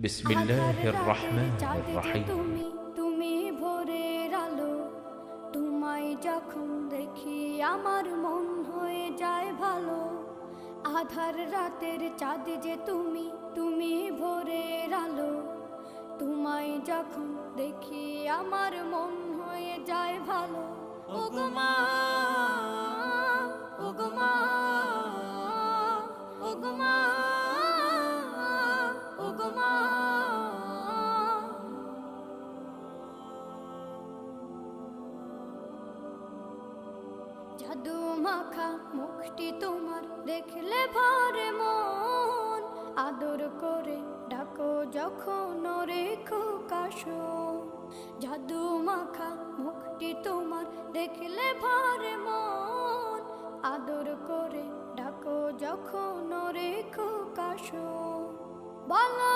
বিসমিল্লাহির রহমানির রহিম। তুমি তুমি ভোরের আলো, তোমায় যখন দেখি আমার মন হয়ে যায় ভালো। আধার রাতের চাঁদ যে তুমি তুমি ভোরের আলো, তোমায় যখন দেখি আমার মন হয়ে যায় ভালো। ওগো মা, ওগো মা, ওগো মা, ওগো মা। জাদু মাখা মুখটি তোমার দেখলে ভরে মন, আদর করে ডাকো যখন রেখো কাশন। জাদু মাখা মুখটি তোমার দেখলে ভরে মন, আদর করে ডাকো যখন রেখো কাশন। বলো